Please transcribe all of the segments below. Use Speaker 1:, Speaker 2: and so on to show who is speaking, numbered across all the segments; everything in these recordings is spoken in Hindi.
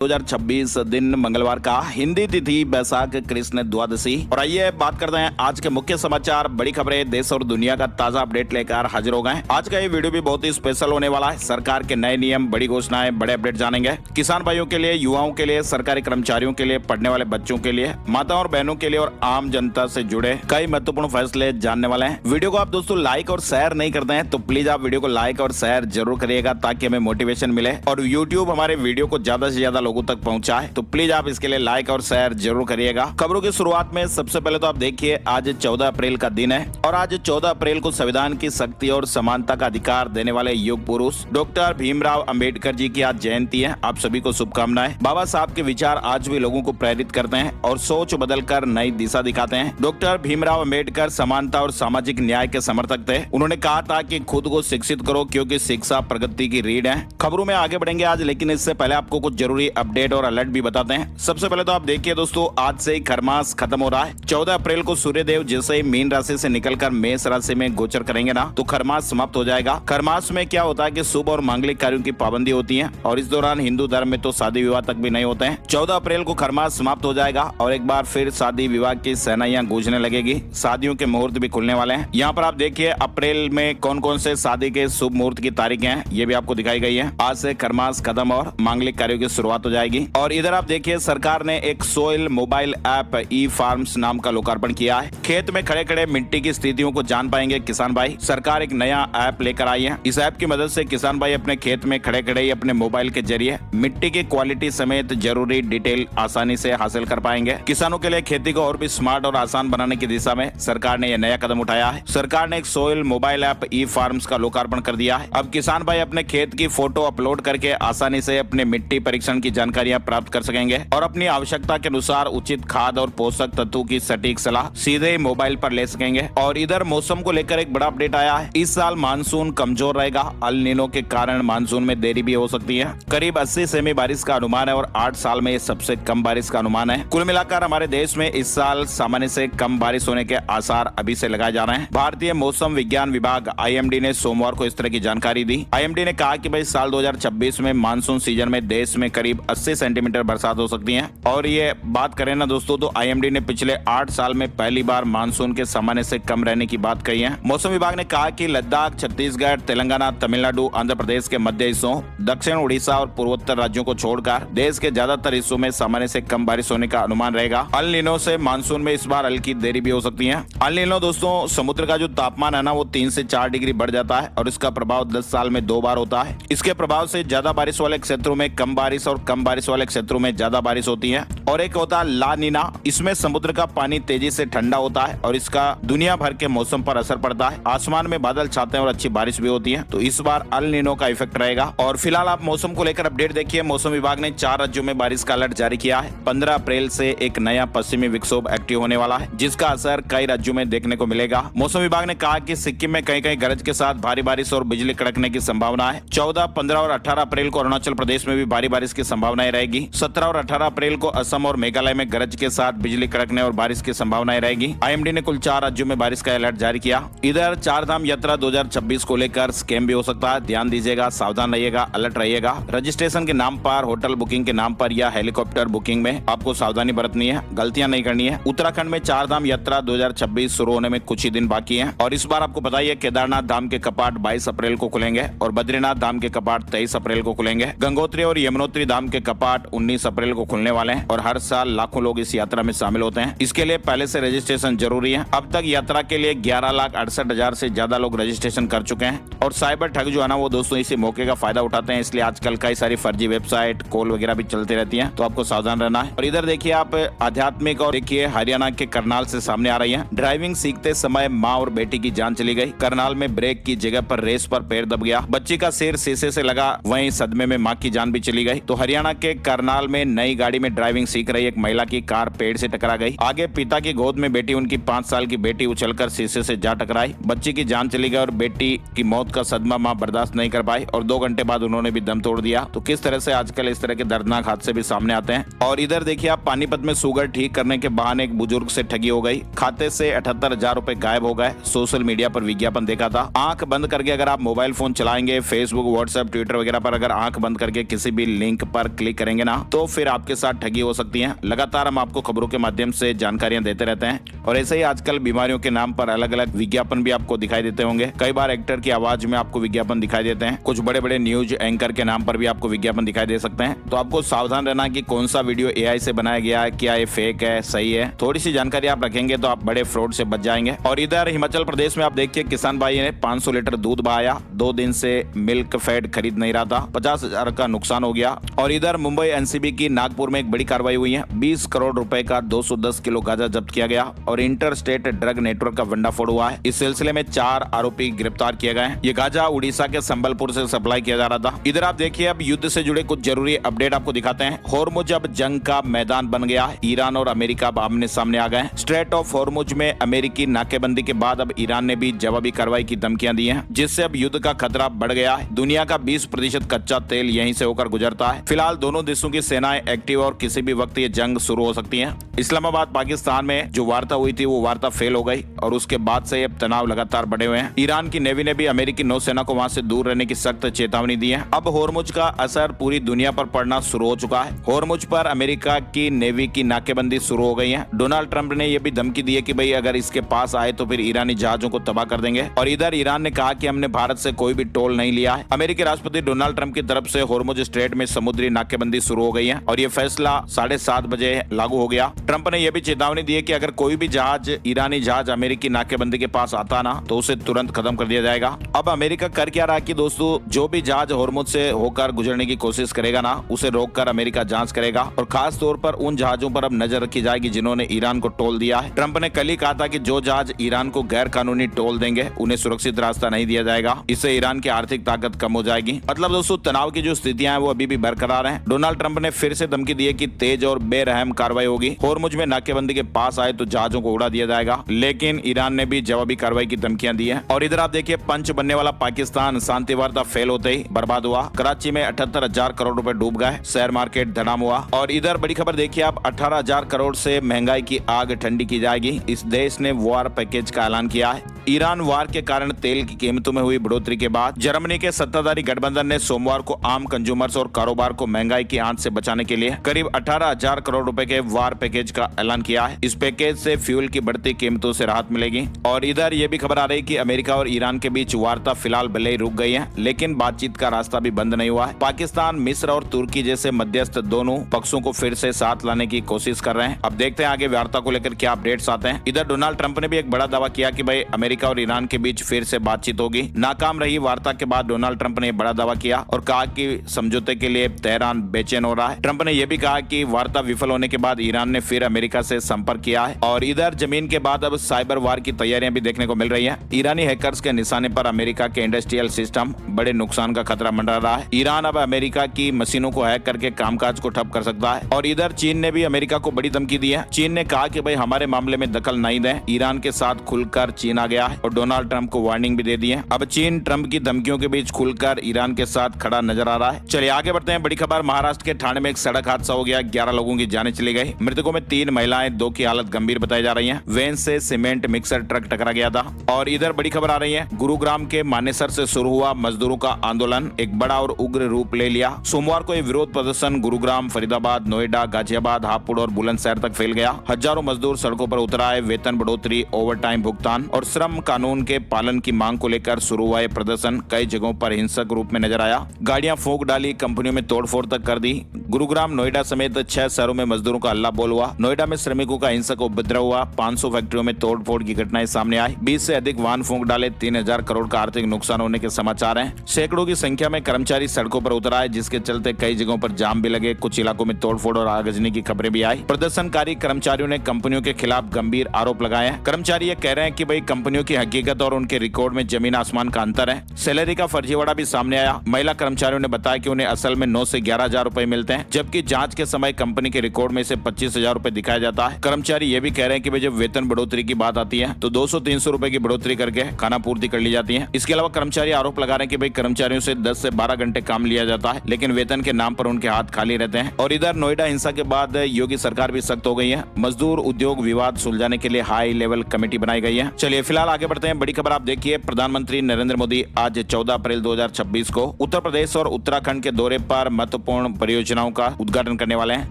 Speaker 1: 2026 दिन मंगलवार का हिंदी तिथि बैसाख कृष्ण द्वादशी। और आइए बात करते हैं आज के मुख्य समाचार, बड़ी खबरें, देश और दुनिया का ताजा अपडेट लेकर हाजिर हो गए। आज का ये वीडियो भी बहुत ही स्पेशल होने वाला है। सरकार के नए नियम, बड़ी घोषणाएं, बड़े अपडेट जानेंगे। किसान भाइयों के लिए, युवाओं के लिए, सरकारी कर्मचारियों के लिए, पढ़ने वाले बच्चों के लिए, माताओं और बहनों के लिए और आम जनता से जुड़े कई महत्वपूर्ण फैसले जानने वाले हैं। वीडियो को आप दोस्तों लाइक और शेयर नहीं करते हैं तो प्लीज आप वीडियो को लाइक और शेयर जरूर करिएगा ताकि हमें मोटिवेशन मिले और यूट्यूब हमारे वीडियो को ज्यादा से ज्यादा लोगों तक पहुंचाए। तो प्लीज आप इसके लिए लाइक और शेयर जरूर करिएगा। खबरों की शुरुआत में सबसे पहले तो आप देखिए, आज 14 अप्रैल का दिन है और आज 14 अप्रैल को संविधान की शक्ति और समानता का अधिकार देने वाले युग पुरुष डॉक्टर भीमराव अंबेडकर जी की आज जयंती है। आप सभी को शुभकामनाएं। बाबा साहब के विचार आज भी लोगों को प्रेरित करते हैं और सोच बदलकर नई दिशा दिखाते हैं। डॉक्टर भीमराव अंबेडकर समानता और सामाजिक न्याय के समर्थक थे। उन्होंने कहा था कि खुद को शिक्षित करो क्योंकि शिक्षा प्रगति की रीढ़ है। खबरों में आगे बढ़ेंगे आज, लेकिन इससे पहले आपको कुछ जरूरी अपडेट और अलर्ट भी बताते हैं। सबसे पहले तो आप देखिए दोस्तों, आज से ही खरमास खत्म हो रहा है। 14 अप्रैल को सूर्यदेव जैसे ही मीन राशि से निकलकर मेष राशि में गोचर करेंगे ना, तो खरमास समाप्त हो जाएगा। खरमास में क्या होता है कि शुभ और मांगलिक कार्यों की पाबंदी होती है और इस दौरान हिंदू धर्म में तो शादी विवाह तक भी नहीं होते हैं। 14 अप्रैल को खरमास समाप्त हो जाएगा और एक बार फिर शादी विवाह की सहनाइयां गूंजने लगेगी। शादियों के मुहूर्त भी खुलने वाले हैं। यहाँ पर आप देखिए अप्रैल में कौन कौन से शादी के शुभ मुहूर्त की तारीखें हैं, ये भी आपको दिखाई गई है। आज से खरमास खत्म और मांगलिक कार्यों की शुरुआत हो जाएगी। और इधर आप देखिए, सरकार ने एक सोइल मोबाइल ऐप ई फार्म्स नाम का लोकार्पण किया है। खेत में खड़े खड़े मिट्टी की स्थितियों को जान पाएंगे किसान भाई। सरकार एक नया ऐप लेकर आई है। इस ऐप की मदद से किसान भाई अपने खेत में खड़े खड़े ही अपने मोबाइल के जरिए मिट्टी की क्वालिटी समेत जरूरी डिटेल आसानी से हासिल कर पाएंगे। किसानों के लिए खेती को और भी स्मार्ट और आसान बनाने की दिशा में सरकार ने यह नया कदम उठाया है। सरकार ने एक सोइल मोबाइल ऐप ई फार्म्स का लोकार्पण कर दिया है। अब किसान भाई अपने खेत की फोटो अपलोड करके आसानी से अपने मिट्टी परीक्षण की जानकारियां प्राप्त कर सकेंगे और अपनी आवश्यकता के अनुसार उचित खाद और पोषक तत्वों की सटीक सलाह सीधे मोबाइल पर ले सकेंगे। और इधर मौसम को लेकर एक बड़ा अपडेट आया है। इस साल मानसून कमजोर रहेगा। अल नीनो के कारण मानसून में देरी भी हो सकती है। करीब 80 सेमी बारिश का अनुमान है और 8 साल में ये सबसे कम बारिश का अनुमान है। कुल मिलाकर हमारे देश में इस साल सामान्य से कम बारिश होने के आसार अभी से लगाए जा रहे हैं। भारतीय मौसम विज्ञान विभाग IMD ने सोमवार को इस तरह की जानकारी दी। IMD ने कहा कि भाई साल 2026 में मानसून सीजन में देश में करीब 80 सेंटीमीटर बरसात हो सकती है। और ये बात करें ना दोस्तों, तो IMD ने पिछले 8 साल में पहली बार मानसून के सामान्य से कम रहने की बात कही है। मौसम विभाग ने कहा कि लद्दाख, छत्तीसगढ़, तेलंगाना, तमिलनाडु, आंध्र प्रदेश के मध्य हिस्सों, दक्षिण उड़ीसा और पूर्वोत्तर राज्यों को छोड़कर देश के ज्यादातर हिस्सों में सामान्य से कम बारिश होने का अनुमान रहेगा। अल नीनो से मानसून में इस बार हल्की देरी भी हो सकती है। अल नीनो दोस्तों, समुद्र का जो तापमान है ना, वो 3 से 4 डिग्री बढ़ जाता है और इसका प्रभाव 10 साल में 2 बार होता है। इसके प्रभाव से ज्यादा बारिश वाले क्षेत्रों में कम बारिश और कम बारिश वाले क्षेत्रों में ज्यादा बारिश होती है। और एक होता है ला नीना। इसमें समुद्र का पानी तेजी से ठंडा होता है और इसका दुनिया भर के मौसम पर असर पड़ता है। आसमान में बादल छाते हैं और अच्छी बारिश भी होती है। तो इस बार अल नीनो का इफेक्ट रहेगा। और फिलहाल आप मौसम को लेकर अपडेट देखिए। मौसम विभाग ने 4 राज्यों में बारिश का अलर्ट जारी किया है। 15 अप्रैल से एक नया पश्चिमी विक्षोभ एक्टिव होने वाला है, जिसका असर कई राज्यों में देखने को मिलेगा। मौसम विभाग ने कहा कि सिक्किम में कहीं कहीं गरज के साथ भारी बारिश और बिजली कड़कने की संभावना है। 14, 15 और 18 अप्रैल को अरुणाचल प्रदेश में भी भारी बारिश की संभावनाएं रहेगी। 17 और 18 अप्रैल को असम और मेघालय में गरज के साथ बिजली कड़कने और बारिश की संभावनाएं रहेगी। IMD ने कुल 4 राज्यों में बारिश का अलर्ट जारी किया। इधर चारधाम यात्रा 2026 को लेकर स्कैम भी हो सकता है। ध्यान दीजिएगा, सावधान रहिएगा, अलर्ट रहिएगा। रजिस्ट्रेशन के नाम पर, होटल बुकिंग के नाम पर या हेलीकॉप्टर बुकिंग में आपको सावधानी बरतनी है, गलतियां नहीं करनी है। उत्तराखंड में चारधाम यात्रा 2026 शुरू होने में कुछ ही दिन बाकी है और इस बार आपको बताइए, केदारनाथ धाम के कपाट 22 अप्रैल को खुलेंगे और बद्रीनाथ धाम के कपाट 23 अप्रैल को खुलेंगे। गंगोत्री और यमुनोत्री धाम के कपाट 19 अप्रैल को खुलने वाले हैं और हर साल लाखों लोग इस यात्रा में शामिल होते हैं। इसके लिए पहले से रजिस्ट्रेशन जरूरी है। अब तक यात्रा के लिए 11,68,000 से ज्यादा लोग रजिस्ट्रेशन कर चुके हैं। और साइबर ठग जो है ना, वो दोस्तों इसी मौके का फायदा उठाते हैं। इसलिए आजकल कई सारी फर्जी वेबसाइट, कॉल वगैरह भी चलती रहती है, तो आपको सावधान रहना है। और इधर देखिए आप आध्यात्मिक और देखिए हरियाणा के करनाल से सामने आ रही है। ड्राइविंग सीखते समय माँ और बेटी की जान चली गई। करनाल में ब्रेक की जगह पर रेस पर पैर दब गया। बच्ची का सिर शीशे से लगा, वहीं सदमे में मां की जान भी चली गई। तो हरियाणा के करनाल में नई गाड़ी में ड्राइविंग सीख रही एक महिला की कार पेड़ से टकरा गई। आगे पिता की गोद में बेटी उनकी 5 साल की बेटी उछलकर शीशे से जा टकराई। बच्ची की जान चली गई और बेटी की मौत का सदमा मां बर्दाश्त नहीं कर पाई और 2 घंटे बाद उन्होंने भी दम तोड़ दिया। तो किस तरह से आजकल इस तरह के दर्दनाक हादसे भी सामने आते हैं। और इधर देखिए आप, पानीपत में शुगर ठीक करने के बहाने एक बुजुर्ग से ठगी हो गई। खाते से 78,000 रुपए गायब हो गए। सोशल मीडिया पर विज्ञापन देखा था। आंख बंद करके अगर आप मोबाइल फोन चलाएंगे, फेसबुक, व्हाट्सएप, ट्विटर वगैरह पर अगर आंख बंद करके किसी भी लिंक पर क्लिक करेंगे ना, तो फिर आपके साथ ठगी हो सकती है। लगातार हम आपको खबरों के माध्यम से जानकारियां देते रहते हैं और ऐसे ही आजकल बीमारियों के नाम पर अलग अलग विज्ञापन भी आपको दिखाई देते होंगे। कई बार एक्टर की आवाज में आपको विज्ञापन दिखाई देते हैं। कुछ बड़े बड़े न्यूज एंकर के नाम पर भी आपको विज्ञापन दिखाई दे सकते हैं। तो आपको सावधान रहना कि कौन सा वीडियो एआई से बनाया गया है, क्या ये फेक है, सही है। थोड़ी सी जानकारी आप रखेंगे तो आप बड़े फ्रॉड से बच जाएंगे। और इधर हिमाचल प्रदेश में आप देखिए, किसान भाई ने 500 लीटर दूध बहाया। 2 दिन से मिल्क फेड खरीद नहीं रहा था, 50,000 का नुकसान हो गया। और इधर मुंबई एनसीबी की नागपुर में एक बड़ी कार्रवाई हुई है। 20 करोड़ रुपए का 210 किलो गांजा जब्त किया गया और इंटर स्टेट ड्रग नेटवर्क का भंडाफोड़ हुआ है। इस सिलसिले में 4 आरोपी गिरफ्तार किए गए हैं। ये गांजा उड़ीसा के संबलपुर से सप्लाई किया जा रहा था। इधर आप देखिए, अब युद्ध से जुड़े कुछ जरूरी अपडेट आपको दिखाते हैं। होर्मुज अब जंग का मैदान बन गया। ईरान और अमेरिका अब आमने सामने आ गए। स्ट्रेट ऑफ होर्मुज में अमेरिकी नाकेबंदी के बाद अब ईरान ने भी जवाबी कार्रवाई की धमकियां दी हैं, जिससे अब युद्ध का खतरा बढ़ गया है। दुनिया का 20% कच्चा तेल यहीं से होकर गुजरता है। फिलहाल दोनों देशों की सेनाएं एक्टिव और किसी भी वक्त ये जंग शुरू हो सकती है। इस्लामाबाद पाकिस्तान में जो वार्ता हुई थी वो वार्ता फेल हो गई और उसके बाद से अब तनाव लगातार बढ़े हुए हैं। ईरान की नेवी ने भी अमेरिकी नौसेना को वहां से दूर रहने की सख्त चेतावनी दी है। अब होर्मुज का असर पूरी दुनिया पर पड़ना शुरू हो चुका है। होर्मुज पर अमेरिका की नेवी की नाकेबंदी शुरू हो गई है। डोनाल्ड ट्रंप ने यह भी धमकी दी है कि भाई अगर इसके पास आए तो फिर ईरानी जहाजों को तबाह कर देंगे। और इधर ईरान ने कहा कि हमने भारत से कोई भी टोल नहीं लिया है। अमेरिकी राष्ट्रपति डोनाल्ड ट्रंप की तरफ से होर्मुज स्ट्रेट में समुद्री नाकेबंदी शुरू हो गई है और ये फैसला 7:30 बजे लागू हो गया। ट्रंप ने यह भी चेतावनी दी है कि अगर कोई भी जहाज, ईरानी जहाज अमेरिकी नाकेबंदी के पास आता ना, तो उसे तुरंत खत्म कर दिया जाएगा। अब अमेरिका कर क्या रहा है कि दोस्तों, जो भी जहाज होर्मुज से होकर गुजरने की कोशिश करेगा ना, उसे रोककर अमेरिका जांच करेगा और खास तौर पर उन जहाजों पर अब नजर रखी जाएगी जिन्होंने ईरान को टोल दिया है। ट्रंप ने कल ही कहा था कि जो जहाज ईरान को गैर कानूनी टोल देंगे उन्हें सुरक्षित रास्ता नहीं दिया जाएगा। इससे ईरान की आर्थिक ताकत कम हो जाएगी। मतलब दोस्तों, तनाव की जो स्थितियां हैं वो अभी भी बरकरार हैं। डोनाल्ड ट्रंप ने फिर से धमकी दी है कि तेज और बेरहम कार्रवाई होगी। होर्मुज में नाकेबंदी के पास आए तो जहाजों को उड़ा दिया जाएगा। लेकिन ईरान ने भी जवाबी कार्रवाई की धमकियां दी है। और इधर आप देखिए, पंच बनने वाला पाकिस्तान शांति वार्ता फेल होते ही बर्बाद हुआ। कराची में 78,000 करोड़ रुपए डूब गए। शेयर मार्केट धड़ाम हुआ। और इधर बड़ी खबर देखिए आप, 18,000 करोड़ से महंगाई की आग ठंडी की जाएगी। इस देश ने वॉर पैकेज का ऐलान किया है। ईरान वार के कारण तेल की कीमतों में हुई बढ़ोतरी के बाद जर्मनी के सत्ताधारी गठबंधन ने सोमवार को आम कंज्यूमर्स और कारोबार को महंगाई की आंच से बचाने के लिए करीब 18,000 करोड़ रुपए के वार पैकेज का ऐलान किया है। इस पैकेज से फ्यूल की बढ़ती कीमतों से राहत मिलेगी। और इधर ये भी खबर आ रही कि अमेरिका और ईरान के बीच वार्ता फिलहाल भले ही रुक गई है, लेकिन बातचीत का रास्ता भी बंद नहीं हुआ है। पाकिस्तान, मिस्र और तुर्की जैसे मध्यस्थ दोनों पक्षों को फिर से साथ लाने की कोशिश कर रहे हैं। अब देखते हैं आगे वार्ता को लेकर क्या अपडेट्स आते हैं। इधर डोनाल्ड ट्रंप ने भी एक बड़ा दावा किया कि भाई अमेरिका और ईरान के बीच फिर से बातचीत होगी। नाकाम रही वार्ता के बाद डोनाल्ड ट्रंप ने बड़ा दावा किया और कहा कि समझौते के लिए तेहरान बेचैन हो रहा है। ट्रंप ने यह भी कहा कि वार्ता विफल होने के बाद ईरान ने फिर अमेरिका से संपर्क किया है। और इधर जमीन के बाद अब साइबर वार की तैयारियां भी देखने को मिल रही है। ईरानी हैकर्स के निशाने पर अमेरिका के इंडस्ट्रियल सिस्टम, बड़े नुकसान का खतरा मंडरा रहा है। ईरान अब अमेरिका की मशीनों को हैक करके कामकाज को ठप कर सकता है। और इधर चीन ने भी अमेरिका को बड़ी धमकी दी है। चीन ने कहा कि भाई हमारे मामले में दखल नहीं दें। ईरान के साथ खुलकर चीन आ गया है और डोनाल्ड ट्रंप को वार्निंग भी दे दी है। अब चीन ट्रंप की धमकियों के बीच खुलकर ईरान के साथ खड़ा नजर आ रहा है। चलिए आगे बढ़ते हैं। बड़ी खबर, महाराष्ट्र के ठाणे में एक सड़क हादसा हो गया। 11 लोगों की जानें चली गई। मृतकों में 3 महिलाएं, 2 की हालत गंभीर बताई जा रही है। वैन से सीमेंट मिक्सर ट्रक टकरा गया था। और इधर बड़ी खबर आ रही है, गुरुग्राम के मानेसर से शुरू हुआ मजदूरों का आंदोलन एक बड़ा और उग्र रूप ले लिया। सोमवार को ये विरोध प्रदर्शन गुरुग्राम, फरीदाबाद, नोएडा, गाजियाबाद, हापुड़ और बुलंदशहर तक फैल गया। हजारों मजदूर सड़कों पर उतर आए। वेतन बढ़ोतरी, ओवरटाइम भुगतान और श्रम कानून के पालन की मांग को लेकर शुरू हुआ प्रदर्शन कई जगहों पर हिंसक रूप में नजर आया। गाड़ियां फूंक डाली, कंपनियों में तोड़फोड़ तक कर दी। गुरुग्राम, नोएडा समेत 6 शहरों में मजदूरों का हल्ला बोल हुआ। नोएडा में श्रमिकों का हिंसक उपद्रव हुआ। 500 फैक्ट्रियों में तोड़फोड़ की घटनाएं सामने आई। 20 से अधिक वाहन फूंक डाले। 3,000 करोड़ का आर्थिक नुकसान होने के समाचार हैं। सैकड़ों की संख्या में कर्मचारी सड़कों पर उतर आए, जिसके चलते कई जगहों पर जाम भी लगे। कुछ इलाकों में तोड़फोड़ और आगजनी की खबरें भी आई। प्रदर्शनकारी कर्मचारियों ने कंपनियों के खिलाफ गंभीर आरोप लगाए हैं। कर्मचारी ये कह रहे हैं कि भाई कंपनियों कर्मियों की हकीकत और उनके रिकॉर्ड में जमीन आसमान का अंतर है। सैलरी का फर्जीवाड़ा भी सामने आया। महिला कर्मचारियों ने बताया कि उन्हें असल में 9 से 11,000 रुपए मिलते हैं, जबकि जांच के समय कंपनी के रिकॉर्ड में से 25,000 रुपए दिखाया जाता है। कर्मचारी ये भी कह रहे हैं कि जब वेतन बढ़ोतरी की बात आती है तो 200-300 रुपए की बढ़ोतरी करके खाना पूर्ति कर ली जाती है। इसके अलावा कर्मचारी आरोप लगा रहे हैं कि कर्मचारियों से 10 से 12 घंटे काम लिया जाता है, लेकिन वेतन के नाम पर उनके हाथ खाली रहते हैं। और इधर नोएडा हिंसा के बाद योगी सरकार भी सख्त हो गई है। मजदूर उद्योग विवाद सुलझाने के लिए हाई लेवल कमेटी बनाई गई है। चलिए फिलहाल आगे बढ़ते हैं। बड़ी खबर आप देखिए, प्रधानमंत्री नरेंद्र मोदी आज 14 अप्रैल 2026 को उत्तर प्रदेश और उत्तराखंड के दौरे पर महत्वपूर्ण परियोजनाओं का उद्घाटन करने वाले हैं।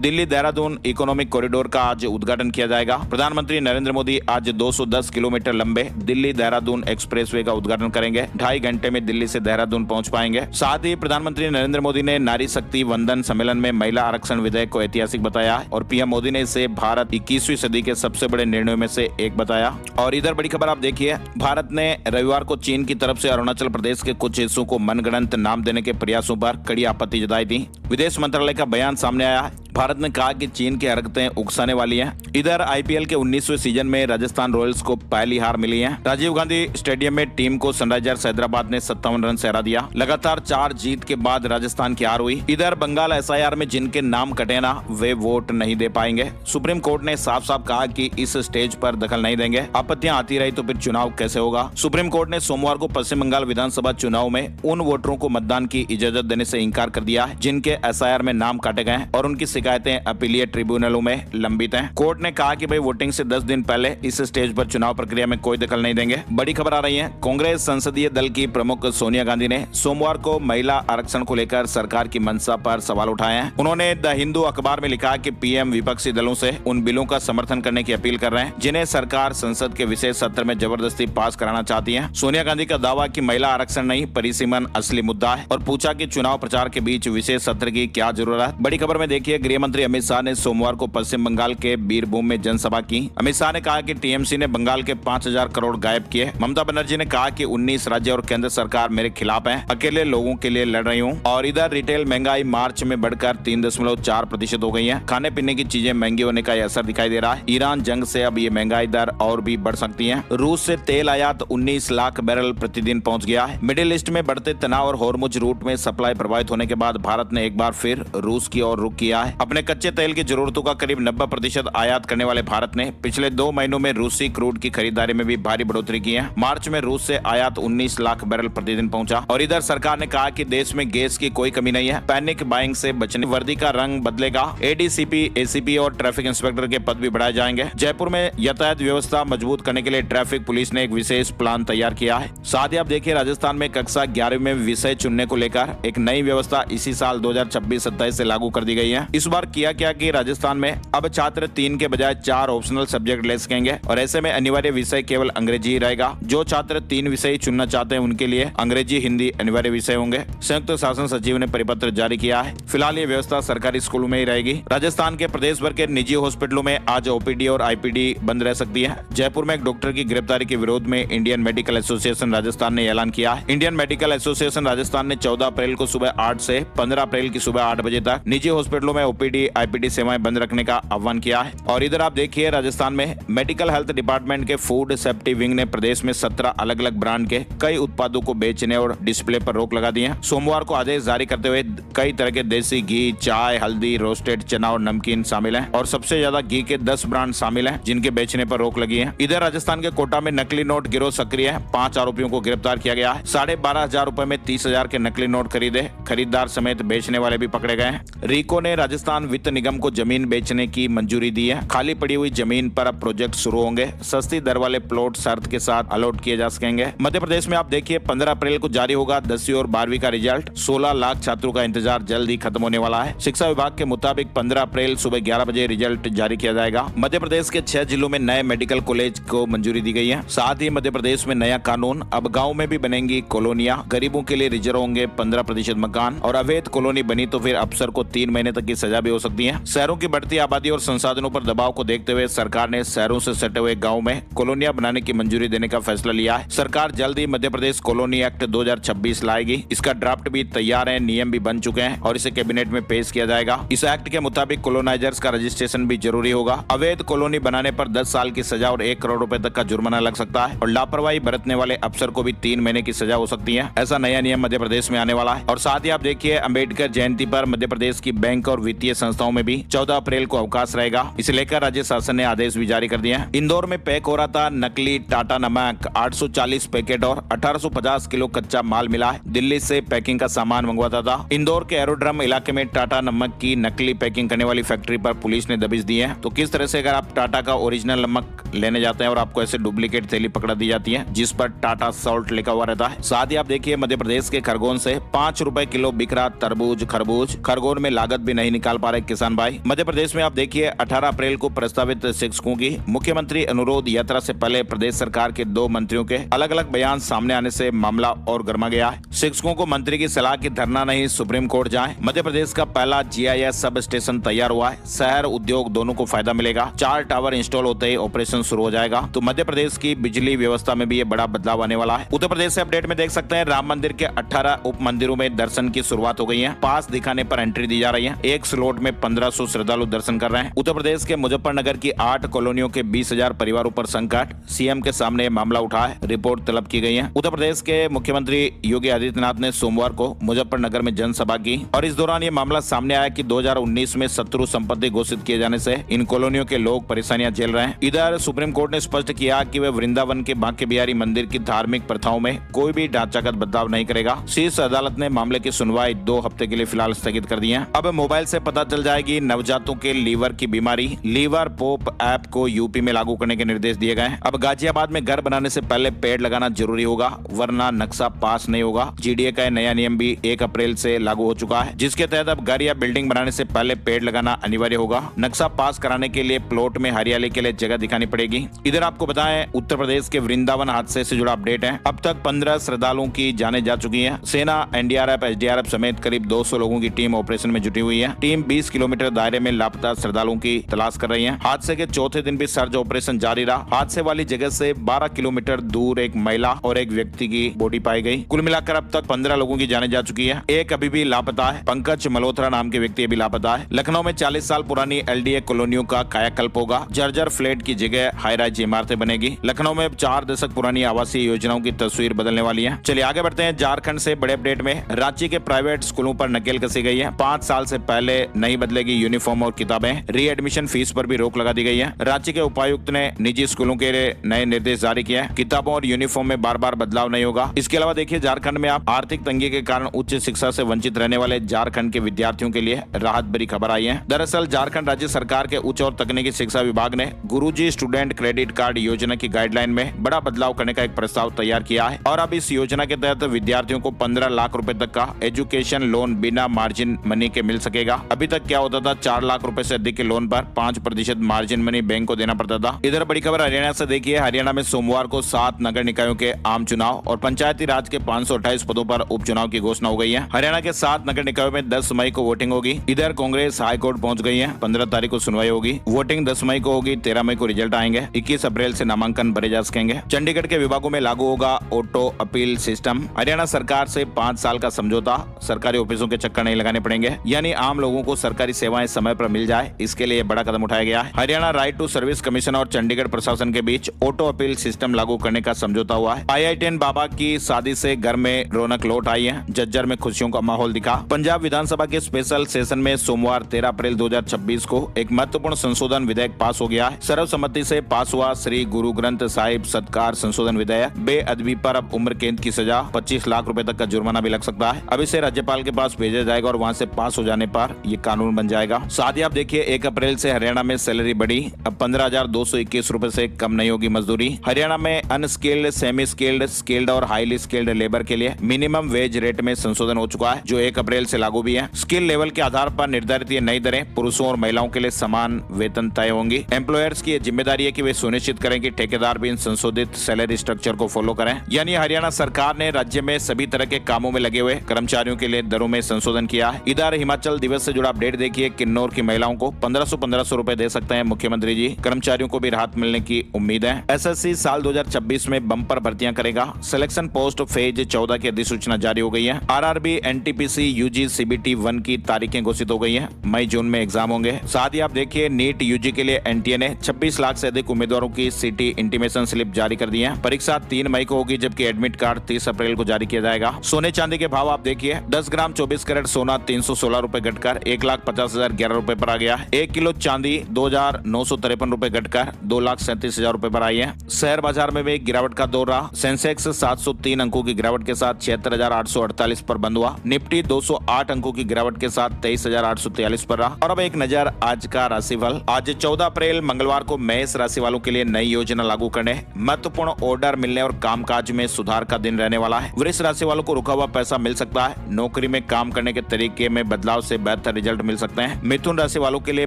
Speaker 1: दिल्ली देहरादून इकोनॉमिक कॉरिडोर का आज उद्घाटन किया जाएगा। प्रधानमंत्री नरेंद्र मोदी आज 210 किलोमीटर लंबे दिल्ली देहरादून एक्सप्रेसवे का उद्घाटन करेंगे। 2.5 घंटे में दिल्ली से देहरादून पहुंच पाएंगे। साथ ही प्रधानमंत्री नरेंद्र मोदी ने नारी शक्ति वंदन सम्मेलन में महिला आरक्षण विधेयक को ऐतिहासिक बताया और पीएम मोदी ने इसे भारत 21वीं सदी के सबसे बड़े निर्णयों में से एक बताया। और इधर बड़ी खबर आप देखिए, भारत ने रविवार को चीन की तरफ से अरुणाचल प्रदेश के कुछ हिस्सों को मनगढ़ंत नाम देने के प्रयासों पर कड़ी आपत्ति जताई थी। विदेश मंत्रालय का बयान सामने आया है। भारत ने कहा कि चीन की हरकतें उकसाने वाली हैं। इधर आईपीएल के 19वें सीजन में राजस्थान रॉयल्स को पहली हार मिली है। राजीव गांधी स्टेडियम में टीम को सनराइजर्स हैदराबाद ने 57 रन से हरा दिया। लगातार 4 जीत के बाद राजस्थान की हार हुई। इधर बंगाल एसआईआर में जिनके नाम कटे ना, वे वोट नहीं दे पाएंगे। सुप्रीम कोर्ट ने साफ साफ कहा कि इस स्टेज पर दखल नहीं देंगे। आपत्तियां आती रही तो फिर चुनाव कैसे होगा। सुप्रीम कोर्ट ने सोमवार को पश्चिम बंगाल विधानसभा चुनाव में उन वोटरों को मतदान की इजाजत देने से इंकार कर दिया है जिनके एसआईआर में नाम काटे गए और उनकी शिकायतें अपीलीय ट्रिब्यूनलों में लंबित हैं। कोर्ट ने कहा कि वोटिंग से 10 दिन पहले इस स्टेज पर चुनाव प्रक्रिया में कोई दखल नहीं देंगे। बड़ी खबर आ रही है, कांग्रेस संसदीय दल की प्रमुख सोनिया गांधी ने सोमवार को महिला आरक्षण को लेकर सरकार की मंशा पर सवाल उठाए हैं। उन्होंने द हिंदू अखबार में लिखा कि पीएम विपक्षी दलों से उन बिलों का समर्थन करने की अपील कर रहे हैं जिन्हें सरकार संसद के विशेष सत्र में जबरदस्ती पास कराना चाहती है। सोनिया गांधी का दावा कि महिला आरक्षण नहीं परिसीमन असली मुद्दा है और पूछा कि चुनाव प्रचार के बीच विशेष सत्र की क्या जरूरत है। बड़ी खबर में देखिए, गृह मंत्री अमित शाह ने सोमवार को पश्चिम बंगाल के बीरभूम में जनसभा की। अमित शाह ने कहा कि टीएमसी ने बंगाल के 5,000 करोड़ गायब किए। ममता बनर्जी ने कहा कि 19 राज्य और केंद्र सरकार मेरे खिलाफ है, अकेले लोगों के लिए लड़ रही हूँ। और इधर रिटेल महंगाई मार्च में बढ़कर 3.4% हो गई है। खाने पीने की चीजें महंगी होने का असर दिखाई दे रहा है। ईरान जंग से अब ये महंगाई दर और भी बढ़ सकती है। रूस से तेल आयात 19 लाख बैरल प्रतिदिन पहुंच गया है। मिडिल ईस्ट में बढ़ते तनाव और हॉर्मुज रूट में सप्लाई प्रभावित होने के बाद भारत ने एक बार फिर रूस की ओर रुख किया है। अपने कच्चे तेल की जरूरतों का करीब 90% आयात करने वाले भारत ने पिछले 2 महीनों में रूसी क्रूड की खरीदारी में भी भारी बढ़ोतरी की है। मार्च में रूस से आयात 19 लाख बैरल प्रतिदिन पहुंचा। और इधर सरकार ने कहा कि देश में गैस की कोई कमी नहीं है। पैनिक बाइंग से बचने वर्दी का रंग बदलेगा। एडीसीपी, एसीपी और ट्रैफिक इंस्पेक्टर के पद भी बढ़ाए जाएंगे। जयपुर में यातायात व्यवस्था मजबूत करने के लिए ट्रैफिक पुलिस ने एक विशेष प्लान तैयार किया है। साथ ही आप देखिए, राजस्थान में कक्षा 11वीं में विषय चुनने को लेकर एक नई व्यवस्था इसी साल 2026-27 से लागू कर दी गई है। इस बार किया क्या कि राजस्थान में अब छात्र 3 के बजाय 4 ऑप्शनल सब्जेक्ट ले सकेंगे और ऐसे में अनिवार्य विषय केवल अंग्रेजी ही रहेगा। जो छात्र 3 विषय चुनना चाहते हैं उनके लिए अंग्रेजी, हिंदी अनिवार्य विषय होंगे। संयुक्त शासन सचिव ने परिपत्र जारी किया है। फिलहाल ये व्यवस्था सरकारी स्कूलों में ही रहेगी। राजस्थान के प्रदेश भर के निजी हॉस्पिटलों में आज ओपीडी और आईपीडी बंद रह सकती है। जयपुर में एक डॉक्टर की गिरफ्तारी के विरोध में इंडियन मेडिकल एसोसिएशन राजस्थान ने ऐलान किया है। इंडियन मेडिकल एसोसिएशन राजस्थान ने 14 अप्रैल को सुबह 8 से 15 अप्रैल की सुबह 8 बजे तक निजी हॉस्पिटलों में ओपीडी, आईपीडी सेवाएं बंद रखने का आह्वान किया है। और इधर आप देखिए, राजस्थान में मेडिकल हेल्थ डिपार्टमेंट के फूड सेफ्टी विंग ने प्रदेश में 17 अलग अलग ब्रांड के कई उत्पादों को बेचने और डिस्प्ले पर रोक लगा दी है। सोमवार को आदेश जारी करते हुए कई तरह के देसी घी, चाय, हल्दी, रोस्टेड चना और नमकीन शामिल हैं और सबसे ज्यादा घी के 10 ब्रांड शामिल हैं जिनके बेचने पर रोक लगी है। इधर राजस्थान के कोटा में नकली नोट गिरोह सक्रिय है। 5 आरोपियों को गिरफ्तार किया गया है। 12,500 रुपए में 30,000 के नकली नोट खरीदे। खरीदार समेत बेचने वाले भी पकड़े गए हैं। रीको ने राजस्थान वित्त निगम को जमीन बेचने की मंजूरी दी है। खाली पड़ी हुई जमीन पर अब प्रोजेक्ट शुरू होंगे। सस्ती दर वाले प्लॉट शर्त के साथ अलॉट किए जा सकेंगे। मध्य प्रदेश में आप देखिए, 15 अप्रैल को जारी होगा 10वीं और 12वीं का रिजल्ट। 16 लाख छात्रों का इंतजार जल्द ही खत्म होने वाला है। शिक्षा विभाग के मुताबिक 15 अप्रैल सुबह 11 बजे रिजल्ट जारी किया जाएगा। मध्य प्रदेश के 6 जिलों में नए मेडिकल कॉलेज को मंजूरी दी गई है। साथ ही मध्य प्रदेश में नया कानून, अब गाँव में भी बनेंगी कॉलोनियां। गरीबों के लिए रिजर्व होंगे 15% मकान और अवैध कॉलोनी बनी तो फिर अफसर को 3 महीने तक की सजा पैदा भी हो सकती है। शहरों की बढ़ती आबादी और संसाधनों पर दबाव को देखते हुए सरकार ने शहरों से सटे हुए गाँव में कॉलोनियां बनाने की मंजूरी देने का फैसला लिया है। सरकार जल्द ही मध्य प्रदेश कॉलोनी एक्ट 2026 लाएगी। इसका ड्राफ्ट भी तैयार है, नियम भी बन चुके हैं और इसे कैबिनेट में पेश किया जाएगा। इस एक्ट के मुताबिक कॉलोनाइजर्स का रजिस्ट्रेशन भी जरूरी होगा। अवैध कॉलोनी बनाने पर 10 साल की सजा और 1 करोड़ रुपए तक का जुर्माना लग सकता है और लापरवाही बरतने वाले अफसर को भी 3 महीने की सजा हो सकती है। ऐसा नया नियम मध्य प्रदेश में आने वाला है। और साथ ही आप देखिए, अम्बेडकर जयंती पर मध्य प्रदेश की बैंक और वित्तीय संस्थाओं में भी 14 अप्रैल को अवकाश रहेगा। इसे लेकर राज्य शासन ने आदेश भी जारी कर दिए हैं। इंदौर में पैक हो रहा था नकली टाटा नमक, 840 पैकेट और 1850 किलो कच्चा माल मिला है। दिल्ली से पैकिंग का सामान मंगवाता था। इंदौर के एरोड्रम इलाके में टाटा नमक की नकली पैकिंग करने वाली फैक्ट्री पर पुलिस ने दबिश दी है। तो किस तरह से अगर आप टाटा का ओरिजिनल नमक लेने जाते हैं और आपको ऐसे डुप्लीकेट थैली पकड़ा दी जाती है जिस पर टाटा सॉल्ट लिखा हुआ रहता है। साथ ही आप देखिए, मध्य प्रदेश के खरगोन से 5 रुपए किलो बिक रहा तरबूज खरबूज। खरगोन में लागत भी नहीं निकाल पा रहे किसान भाई। मध्य प्रदेश में आप देखिए, 18 अप्रैल को प्रस्तावित शिक्षकों की मुख्यमंत्री अनुरोध यात्रा से पहले प्रदेश सरकार के 2 मंत्रियों के अलग अलग बयान सामने आने से मामला और गर्मा गया है। शिक्षकों को मंत्री की सलाह की धरना नहीं, सुप्रीम कोर्ट जाएं। मध्य प्रदेश का पहला GIS सब स्टेशन तैयार हुआ है। शहर उद्योग दोनों को फायदा मिलेगा। 4 टावर इंस्टॉल होते ही ऑपरेशन शुरू हो जाएगा। तो मध्य प्रदेश की बिजली व्यवस्था में भी ये बड़ा बदलाव आने वाला है। उत्तर प्रदेश से अपडेट में देख सकते हैं, राम मंदिर के 18 उप मंदिरों में दर्शन की शुरुआत हो गई है। पास दिखाने पर एंट्री दी जा रही है। एक स्लॉट में 1500 श्रद्धालु दर्शन कर रहे हैं। उत्तर प्रदेश के मुजफ्फरनगर की 8 कॉलोनियों के 20,000 परिवारों पर संकट। CM के सामने मामला उठा है, रिपोर्ट तलब की गई है। उत्तर प्रदेश के मुख्यमंत्री योगी आदित्यनाथ ने सोमवार को मुजफ्फरनगर में जनसभा की और इस दौरान ये मामला सामने आया कि 2019 में शत्रु संपत्ति घोषित किए जाने से इन कॉलोनियों के लोग परेशानियां झेल रहे हैं। इधर सुप्रीम कोर्ट ने स्पष्ट किया कि वे वृंदावन के बांके बिहारी मंदिर की धार्मिक प्रथाओं में कोई भी ढांचागत बदलाव नहीं करेगा। शीर्ष अदालत ने मामले की सुनवाई 2 हफ्ते के लिए फिलहाल स्थगित कर दी है। अब मोबाइल से पता चल जाएगी नवजातों के लीवर की बीमारी। लीवर पोप ऐप को यूपी में लागू करने के निर्देश दिए गए हैं। अब गाजियाबाद में घर बनाने से पहले पेड़ लगाना जरूरी होगा, वरना नक्शा पास नहीं होगा। GDA का नया नियम भी 1 अप्रैल से लागू हो चुका है, जिसके तहत अब घर या बिल्डिंग बनाने से पहले पेड़ लगाना अनिवार्य होगा। नक्शा पास कराने के लिए प्लॉट में हरियाली के लिए जगह दिखानी पड़ेगी। इधर आपको बताएं, उत्तर प्रदेश के वृंदावन हादसे से जुड़ा अपडेट है। अब तक 15 श्रद्धालुओं की जानें जा चुकी हैं। सेना, NDRF, SDRF समेत करीब 200 लोगों की टीम ऑपरेशन में जुटी हुई है। टीम 20 किलोमीटर दायरे में लापता श्रद्धालुओं की तलाश कर रही है। हादसे के चौथे दिन भी सर्च ऑपरेशन जारी रहा। हादसे वाली जगह से 12 किलोमीटर दूर एक महिला और एक व्यक्ति की बॉडी पाई गई। कुल मिलाकर अब तक 15 लोगों की जानें जा चुकी है। एक अभी भी लापता है। पंकज मल्होत्रा नाम के व्यक्ति अभी लापता है। लखनऊ में 40 साल पुरानी LDA कॉलोनियों का कायाकल्प होगा। जर्जर फ्लैट की जगह हाई राइज इमारतें बनेगी। लखनऊ में 4 दशक पुरानी आवासीय योजनाओं की तस्वीर बदलने वाली है। चलिए आगे बढ़ते हैं। झारखंड से बड़े अपडेट में, रांची के प्राइवेट स्कूलों पर नकेल कसी गई है। 5 साल से पहले नहीं बदलेगी यूनिफॉर्म और किताबें। रीएडमिशन फीस पर भी रोक लगा दी गई है। रांची के उपायुक्त ने निजी स्कूलों के लिए नए निर्देश जारी किए हैं। किताबों और यूनिफॉर्म में बार बार बदलाव नहीं होगा। इसके अलावा देखिए, झारखंड में आप आर्थिक तंगी के कारण उच्च शिक्षा से वंचित रहने वाले झारखंड के विद्यार्थियों के लिए राहत भरी खबर आई है। दरअसल झारखंड राज्य सरकार के उच्च और तकनीकी शिक्षा विभाग ने गुरुजी स्टूडेंट क्रेडिट कार्ड योजना की गाइडलाइन में बड़ा बदलाव करने का एक प्रस्ताव तैयार किया है और अब इस योजना के तहत विद्यार्थियों को 15 लाख रुपए तक का एजुकेशन लोन बिना मार्जिन मनी के मिल सकेगा। अभी तक क्या होता था, 4 लाख रुपए से अधिक के लोन पर 5% मार्जिन मनी बैंक को देना पड़ता था। इधर बड़ी खबर हरियाणा से देखिए, हरियाणा में सोमवार को 7 नगर निकायों के आम चुनाव और पंचायती राज के 528 पदों पर उपचुनाव की घोषणा हो गई है। हरियाणा के 7 नगर निकायों में 10 मई को वोटिंग होगी। इधर कांग्रेस हाई कोर्ट पहुंच गई है। 15 तारीख को सुनवाई होगी। वोटिंग 10 मई को होगी। 13 मई को रिजल्ट आएंगे। 21 अप्रैल से नामांकन भरे जा सकेंगे। चंडीगढ़ के विभागों में लागू होगा ऑटो अपील सिस्टम। हरियाणा सरकार से 5 साल का समझौता। सरकारी ऑफिसों के चक्कर नहीं लगाने पड़ेंगे, यानी आम लोगों को सरकारी सेवाएं समय पर मिल जाए, इसके लिए बड़ा कदम उठाया गया है। Haryana right to service commission और चंडीगढ़ प्रशासन के बीच ऑटो अपील सिस्टम लागू करने का समझौता हुआ है। IITN बाबा की शादी से घर में रौनक लौट आई है। झज्जर में खुशियों का माहौल दिखा। पंजाब विधानसभा के स्पेशल सेशन में सोमवार 13 अप्रैल 2026 को एक महत्वपूर्ण संशोधन विधेयक पास हो गया है। सर्वसम्मति से पास हुआ श्री गुरु ग्रंथ साहिब सत्कार संशोधन विधेयक। बेअदबी पर अब उम्र कैद की सजा, 25 लाख रुपए तक का जुर्माना भी लग सकता है। अब इसे राज्यपाल के पास भेजा जाएगा और वहां से पास हो जाने पर ये कानून बन जाएगा। साथ ही आप देखिए, 1 अप्रैल से हरियाणा में सैलरी बढ़ी। अब 15,221 रुपए से कम नहीं होगी मजदूरी। हरियाणा में अनस्किल्ड, सेमी स्किल्ड, स्किल्ड और हाईली स्किल्ड लेबर के लिए मिनिमम वेज रेट में संशोधन हो चुका है, जो 1 अप्रैल से लागू भी है। स्किल लेवल के आधार पर निर्धारित ये नई दरें पुरुषों और महिलाओं के लिए समान वेतन तय होंगी। एम्प्लॉयर्स की जिम्मेदारी है कि वे सुनिश्चित करें कि ठेकेदार भी इन संशोधित सैलरी स्ट्रक्चर को फॉलो करें। यानी हरियाणा सरकार ने राज्य में सभी तरह के कामों में लगे हुए कर्मचारियों के लिए दरों में संशोधन किया है। इधर हिमाचल दिवस से जुड़ा अपडेट देखिए। किन्नौर की महिलाओं को 1500 रुपए दे सकते हैं मुख्यमंत्री जी। कर्मचारियों को भी राहत मिलने की उम्मीद है। एसएससी साल 2026 में बम्पर भर्तियां करेगा। सिलेक्शन पोस्ट फेज 14 की अधिसूचना जारी हो गई है। आरआरबी, एनटीपीसी, यूजी, सीबीटी 1 की तारीखें घोषित हो गई हैं। मई जून में एग्जाम होंगे। साथ ही आप देखिए नीट यूजी के लिए एनटीए ने 26 लाख से अधिक उम्मीदवारों की सिटी इंटीमेशन स्लिप जारी कर दी है। परीक्षा 3 मई को होगी, जबकि एडमिट कार्ड 30 अप्रैल को जारी किया जाएगा। सोने चांदी के भाव आप देखिए। 10 ग्राम 24 कैरेट सोना 316 रुपए घटकर 1,50,011 रुपए पर आ गया। 1 किलो चांदी 2,953 रुपए घटकर 2,37,000 रुपए पर आई है। शेयर बाजार में भी गिरावट का दौर रहा। सेंसेक्स 703 अंकों की गिरावट के साथ 76,848 पर बंद हुआ। निफ्टी 208 अंकों की गिरावट के साथ 23,843 पर रहा। और अब एक नजर आज का राशिफल। आज 14 अप्रैल मंगलवार को मेष राशि वालों के लिए नई योजना लागू करने, महत्वपूर्ण ऑर्डर मिलने और कामकाज में सुधार का दिन रहने वाला है। वृष राशि वालों को रुका हुआ पैसा मिल सकता है। नौकरी में काम करने के तरीके में बदलाव से बेहतर रिजल्ट मिल सकते हैं। मिथुन राशि वालों के लिए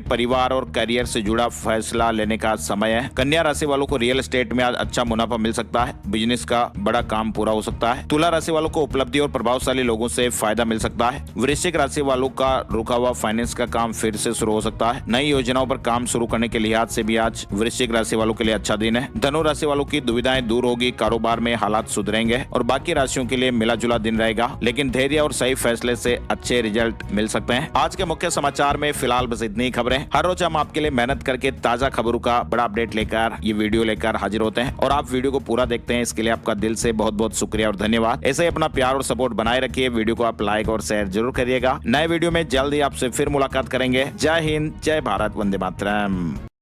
Speaker 1: परिवार और करियर से जुड़ा फैसला लेने का समय है। कन्या राशि वालों को रियल एस्टेट में आज अच्छा मुनाफा मिल सकता है। बिजनेस का बड़ा काम पूरा हो सकता है। तुला राशि वालों को उपलब्धि और प्रभावशाली लोगों से फायदा मिल सकता है। वृश्चिक राशि वालों का रुका हुआ फाइनेंस का काम फिर से शुरू हो सकता है। नई योजनाओं पर काम शुरू करने के लिहाज से भी आज वृश्चिक राशि वालों के लिए अच्छा दिन है। धनु राशि वालों की दुविधाएं दूर होगी। कारोबार में हालात सुधरेंगे और बाकी राशियों के लिए मिला जुला दिन रहेगा, लेकिन धैर्य और सही फैसले से अच्छे रिजल्ट मिल सकते हैं। आज के मुख्य समाचार में फिलहाल बस इतनी ही खबरें। हर रोज हम आपके लिए मेहनत करके ताजा खबरों का बड़ा अपडेट लेकर ये वीडियो लेकर हाजिर होते हैं और आप वीडियो को पूरा देखते हैं। इसके लिए आपका दिल से बहुत बहुत शुक्रिया और धन्यवाद। ऐसे ही अपना प्यार और सपोर्ट बनाए रखिए। वीडियो को आप लाइक और शेयर जरूर करिएगा। नए वीडियो में जल्द ही आपसे फिर मुलाकात करेंगे। जय हिंद, जय भारत, वंदे मातरम।